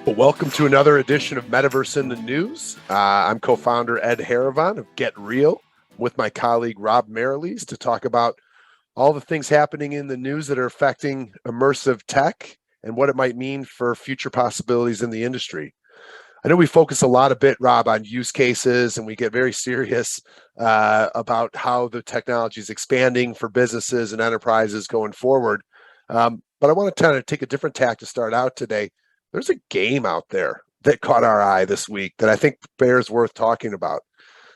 Well, welcome to another edition of Metaverse in the News. I'm co-founder Ed Haravan of Get Real with my colleague Rob Mariles to talk about all the things happening in the news that are affecting immersive tech and what it might mean for future possibilities in the industry. I know we focus a bit, Rob, on use cases, and we get very serious about how the technology is expanding for businesses and enterprises going forward. But I want to kind of take a different tack to start out today. There's a game out there that caught our eye this week that I think bears worth talking about.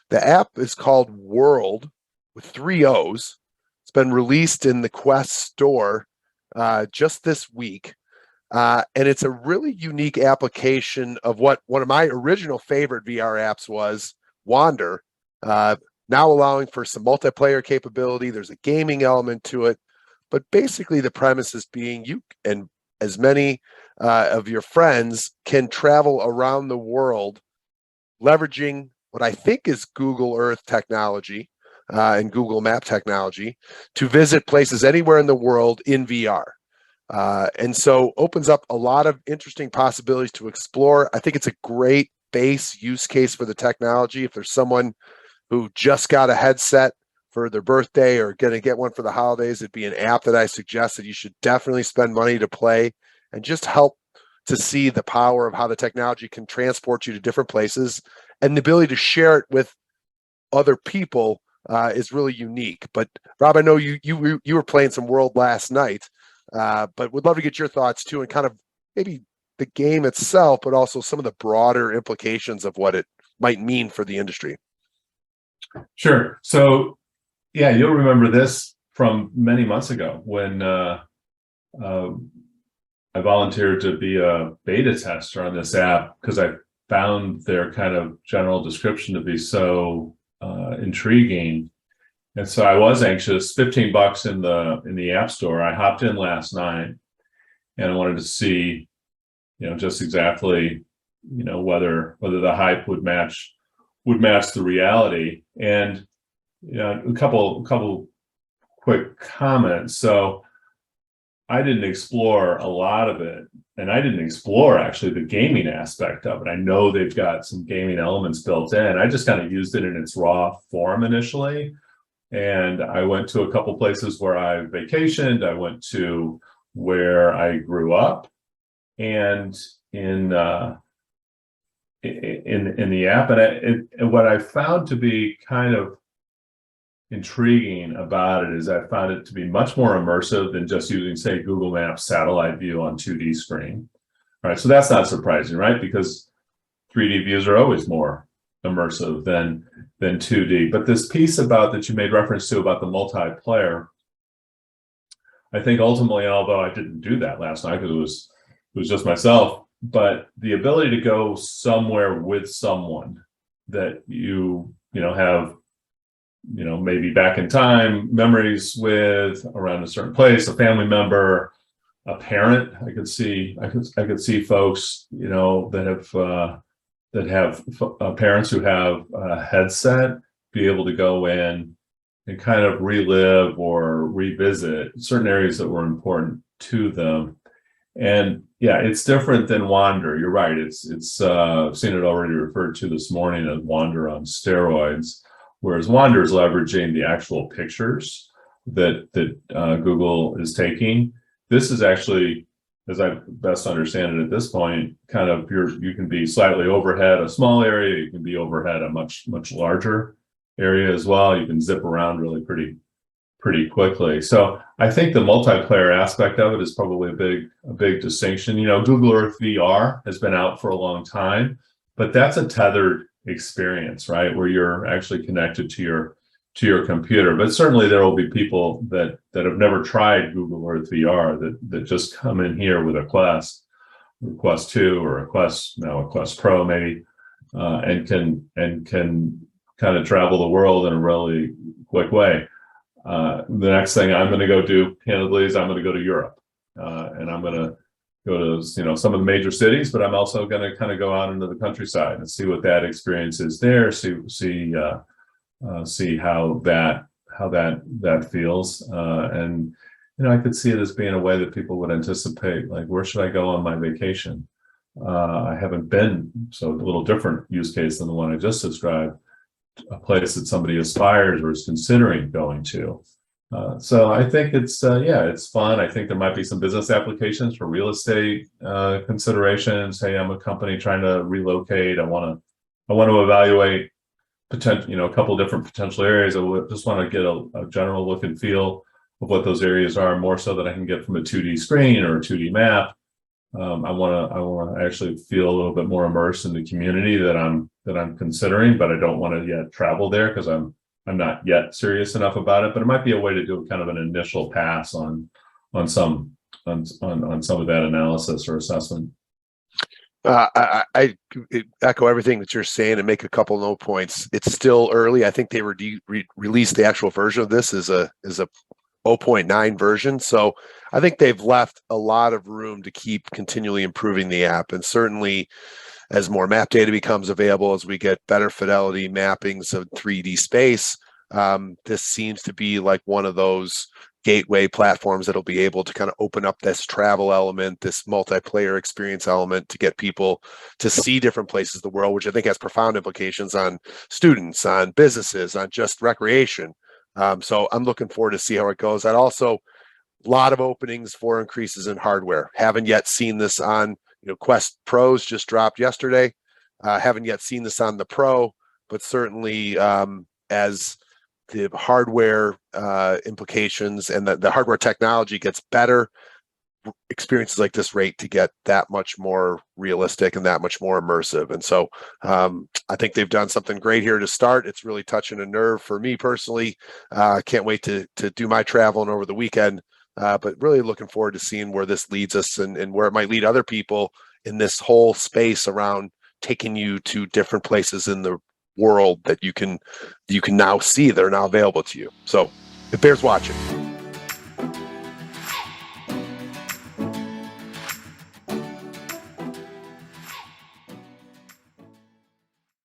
The app is called Wooorld with 3 O's. It's been released in the Quest store just this week. And it's a really unique application of what one of my original favorite VR apps was, Wander, now allowing for some multiplayer capability. There's a gaming element to it. But basically the premise is being you and as many of your friends can travel around the world leveraging what I think is Google Earth technology and Google Map technology to visit places anywhere in the world in VR. And so opens up a lot of interesting possibilities to explore. I think it's a great base use case for the technology. If there's someone who just got a headset for their birthday or going to get one for the holidays, it'd be an app that I suggest that you should definitely spend money to play and just help to see the power of how the technology can transport you to different places, and the ability to share it with other people is really unique. But Rob, I know you were playing some World last night, but would love to get your thoughts too, and kind of maybe the game itself, but also some of the broader implications of what it might mean for the industry. Sure. So, yeah, you'll remember this from many months ago when I volunteered to be a beta tester on this app because I found their kind of general description to be so intriguing. And so I was anxious. $15 in the app store. I hopped in last night and I wanted to see, just exactly, whether the hype would match the reality. And a couple quick comments. So I didn't explore a lot of it, and I didn't explore actually the gaming aspect of it. I know they've got some gaming elements built in. I just kind of used it in its raw form initially. And I went to a couple places where I vacationed. I went to where I grew up, and in the app, and what I found to be kind of intriguing about it is I found it to be much more immersive than just using, say, Google Maps satellite view on 2D screen. All right, so that's not surprising, right? Because 3D views are always more immersive than 2D. But this piece about that you made reference to about the multiplayer, I think ultimately, although I didn't do that last night because it was just myself, but the ability to go somewhere with someone that you have maybe back in time memories with around a certain place, a family member, a parent. I could see folks that have parents who have a headset be able to go in and kind of relive or revisit certain areas that were important to them. And yeah, it's different than Wander. You're right. It's I've seen it already referred to this morning as Wander on steroids. Whereas Wander is leveraging the actual pictures that Google is taking. This is actually, as I best understand it at this point, kind of you can be slightly overhead a small area, you can be overhead a much larger area as well. You can zip around really pretty quickly. So I think the multiplayer aspect of it is probably a big distinction. Google Earth VR has been out for a long time, but that's a tethered experience, right, where you're actually connected to your computer. But certainly there will be people that have never tried Google Earth VR that just come in here with a Quest 2 or a Quest Pro maybe, and can kind of travel the world in a really quick way. The next thing I'm going to go do, candidly, is I'm going to go to Europe, and I'm going to go to some of the major cities, but I'm also going to kind of go out into the countryside and see what that experience is there. See how that feels, and I could see it as being a way that people would anticipate, like, where should I go on my vacation? I haven't been, so a little different use case than the one I just described, a place that somebody aspires or is considering going to. So I think it's it's fun. I think there might be some business applications for real estate considerations. Hey, I'm a company trying to relocate. I want to evaluate potential, a couple of different potential areas. I just want to get a general look and feel of what those areas are, more so that I can get from a 2D screen or a 2D map. I want to actually feel a little bit more immersed in the community that I'm considering, but I don't want to yet travel there because I'm not yet serious enough about it. But it might be a way to do kind of an initial pass on some of that analysis or assessment. I echo everything that you're saying and make a couple note points. It's still early. I think they released the actual version of this as a 0.9 version. So I think they've left a lot of room to keep continually improving the app. And certainly as more map data becomes available, as we get better fidelity mappings of 3D space, this seems to be like one of those gateway platforms that'll be able to kind of open up this travel element, this multiplayer experience element to get people to see different places of the world, which I think has profound implications on students, on businesses, on just recreation. So I'm looking forward to see how it goes. I'd also a lot of openings for increases in hardware. Haven't yet seen this on, Quest Pros just dropped yesterday. Haven't yet seen this on the Pro, but certainly as the hardware implications and the hardware technology gets better, experiences like this rate to get that much more realistic and that much more immersive. And so I think they've done something great here to start. It's really touching a nerve for me personally. Can't wait to do my traveling over the weekend, but really looking forward to seeing where this leads us and where it might lead other people in this whole space around taking you to different places in the world that you can now see that are now available to you. So it bears watching.